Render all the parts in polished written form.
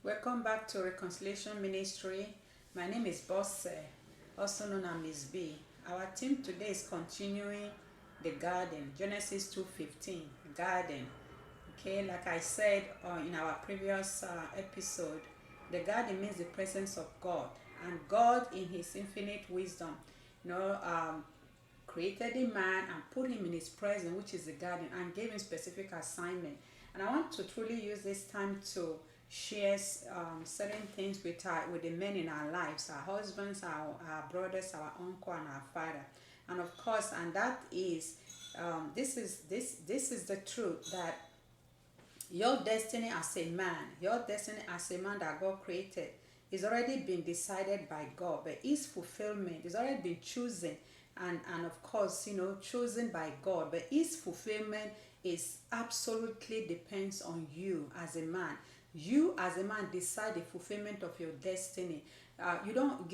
Welcome back to Reconciliation Ministry. My name is Bosse, also known as Miss B. Our theme today is continuing the garden, Genesis 2:15, garden. Okay, like I said in our previous episode, the garden means the presence of God, and God, in His infinite wisdom, you know, um, created a man and put him in his presence, which is the garden, and gave him specific assignment. And I want to truly use this time to share certain things with the men in our lives, our husbands, our brothers, our uncle, and our father. And of course, and that is this is the truth that your destiny as a man, your destiny as a man that God created, is already been decided by God, but His fulfillment is already been chosen, and of course, chosen by God. But His fulfillment is absolutely depends on you as a man. You as a man decide the fulfillment of your destiny. You don't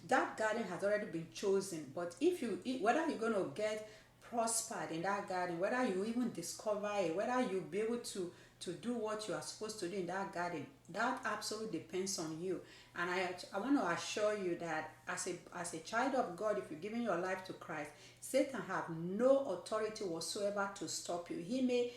that garden has already been chosen. But if you whether you're gonna get prospered in that garden, whether you even discover it, whether you be able to do what you are supposed to do in that garden, that absolutely depends on you. And I want to assure you that as a child of God, if you're giving your life to Christ, Satan have no authority whatsoever to stop you. He may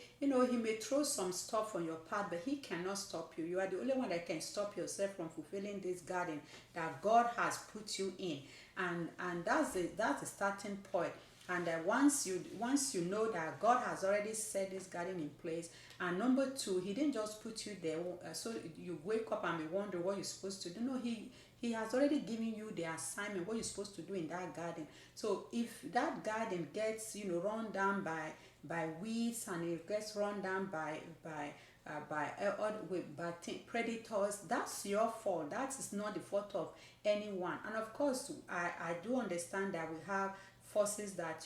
throw some stuff on your path, but he cannot stop you. You are the only one that can stop yourself from fulfilling this garden that God has put you in. And that's the starting point. And once you know that God has already set this garden in place, and number two, He didn't just put you there so you wake up and be wondering what you're supposed to do. No, He has already given you the assignment, what you're supposed to do in that garden. So if that garden gets run down by weeds, and it gets run down by predators, that's your fault. That is not the fault of anyone. And of course, I do understand that we have forces that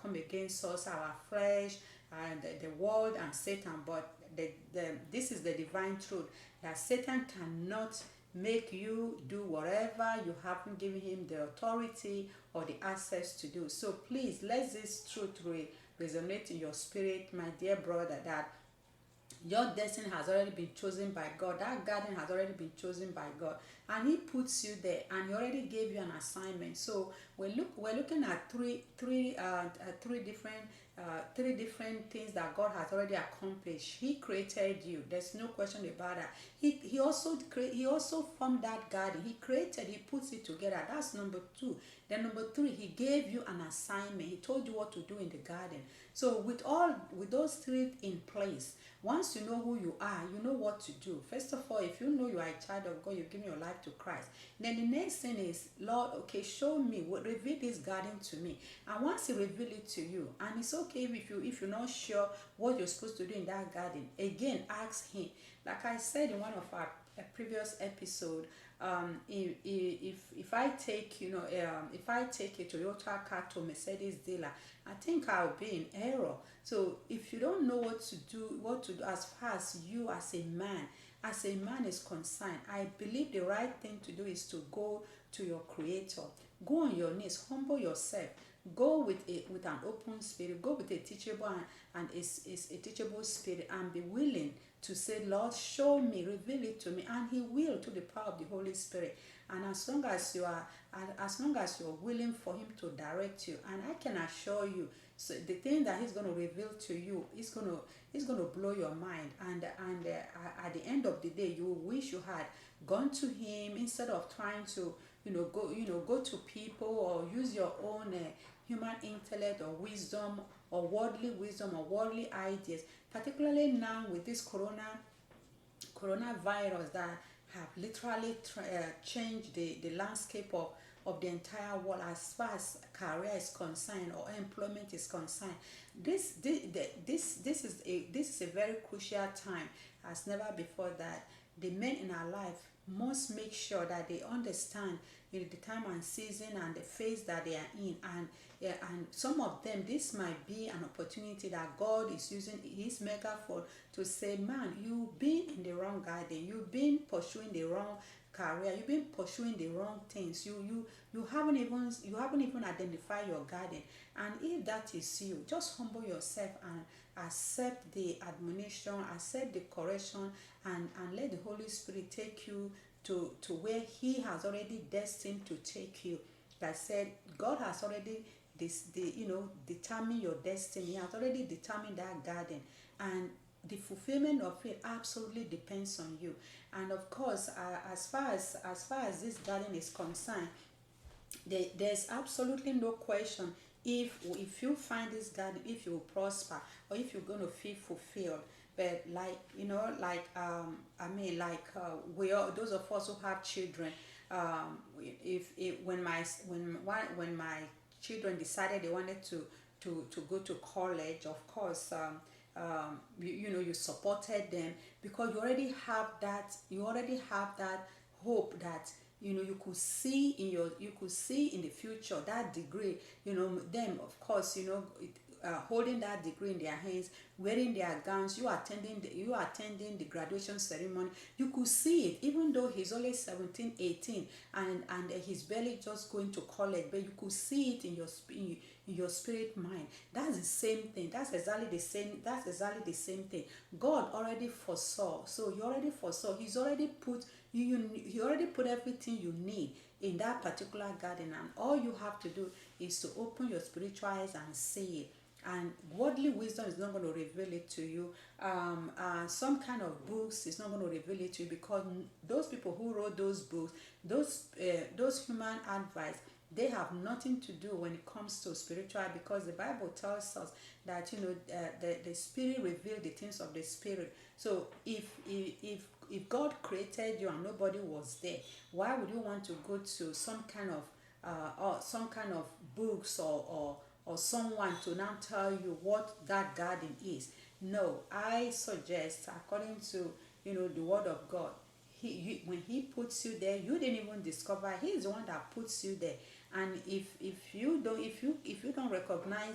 come against us, our flesh, and the world, and Satan. But this is the divine truth, that Satan cannot make you do whatever you haven't given him the authority or the access to do. So please, let this truth resonate in your spirit, my dear brother, that your destiny has already been chosen by God. That garden has already been chosen by God, and He puts you there, and He already gave you an assignment. So we're looking at three different things that God has already accomplished. He created you. There's no question about that. He also formed that garden. He puts it together. That's number two. Then number three, He gave you an assignment. He told you what to do in the garden. So with those three in place, once you know who you are, you know what to do. First of all, if you know you are a child of God, you've given your life to Christ. Then the next thing is, Lord, okay, show me, reveal this garden to me. And once He reveal it to you, and it's okay if you're not sure what you're supposed to do in that garden, again, ask Him. Like I said in one of our previous episode, if I take if I take a Toyota car to a Mercedes dealer, I think I'll be in error. So if you don't know what to do as far as you as a man is concerned, I believe the right thing to do is to go to your Creator. Go on your knees, humble yourself. Go with an open spirit. Go with a teachable and a teachable spirit, and be willing to say, Lord, show me, reveal it to me, and He will, to the power of the Holy Spirit. And as long as you're willing for Him to direct you, and I can assure you, so the thing that He's going to reveal to you is going to blow your mind, and at the end of the day, you wish you had gone to Him instead of trying to go to people, or use your own human intellect or wisdom, or worldly ideas, particularly now with this coronavirus that have literally changed the landscape of the entire world as far as career is concerned or employment is concerned. This is a very crucial time as never before, that the men in our life must make sure that they understand the time and season and the phase that they are in. And some of them, this might be an opportunity that God is using His megaphone to say, man, you've been in the wrong garden, you've been pursuing the wrong career, you've been pursuing the wrong things, you haven't even identified your garden. And if that is you, just humble yourself and accept the admonition, accept the correction, and let the Holy Spirit take you to where He has already destined to take you. Like I said, God has already determined your destiny. He has already determined that garden, and the fulfillment of it absolutely depends on you. And of course, as far as this garden is concerned, there's absolutely no question if you find this garden, if you will prosper, or if you're going to feel fulfilled. But like we all, those of us who have children, if when my children decided they wanted to go to college, of course, you supported them, because you already have that hope that you could see in the future that degree, them, of course, holding that degree in their hands, wearing their gowns, you attending the graduation ceremony. You could see it, even though he's only 17, 18, and he's barely just going to college, but you could see it in your spirit mind. That's the same thing. That's exactly the same thing. God already foresaw. So he already foresaw. He already put everything you need in that particular garden, and all you have to do is to open your spiritual eyes and see it. And worldly wisdom is not going to reveal it to you. Some kind of books is not going to reveal it to you, because those people who wrote those books, those human advice, they have nothing to do when it comes to spiritual, because the Bible tells us that the spirit revealed the things of the spirit. So if God created you and nobody was there, why would you want to go to some kind of books, or someone to now tell you what that garden is? No, I suggest, according to the word of God, when he puts you there, you didn't even discover. He is the one that puts you there. And if you don't recognize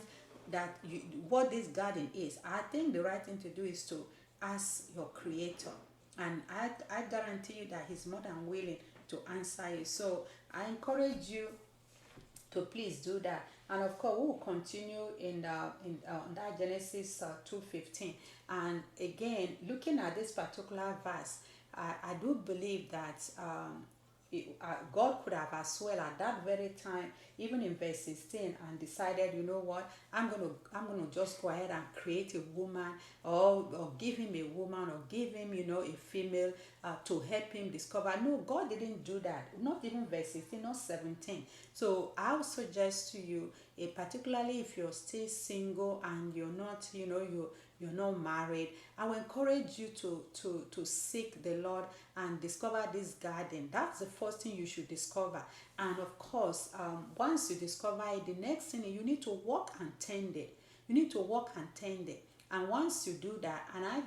what this garden is, I think the right thing to do is to ask your creator, and I guarantee you that he's more than willing to answer you. So I encourage you to please do that. And of course, we will continue on that Genesis 2:15. And again, looking at this particular verse, I do believe that God could have as well at that very time, even in verse 16, and decided, you know what, I'm gonna just go ahead and create a woman, or give him a woman, or give him a female, to help him discover. No, God didn't do that. Not even verse 16, not 17. So I would suggest to you, particularly if you're still single and you're not married, I will encourage you to seek the Lord and discover this garden. That's the first thing you should discover. And of course, once you discover it, the next thing, you need to walk and tend it. You need to walk and tend it. And once you do that, and I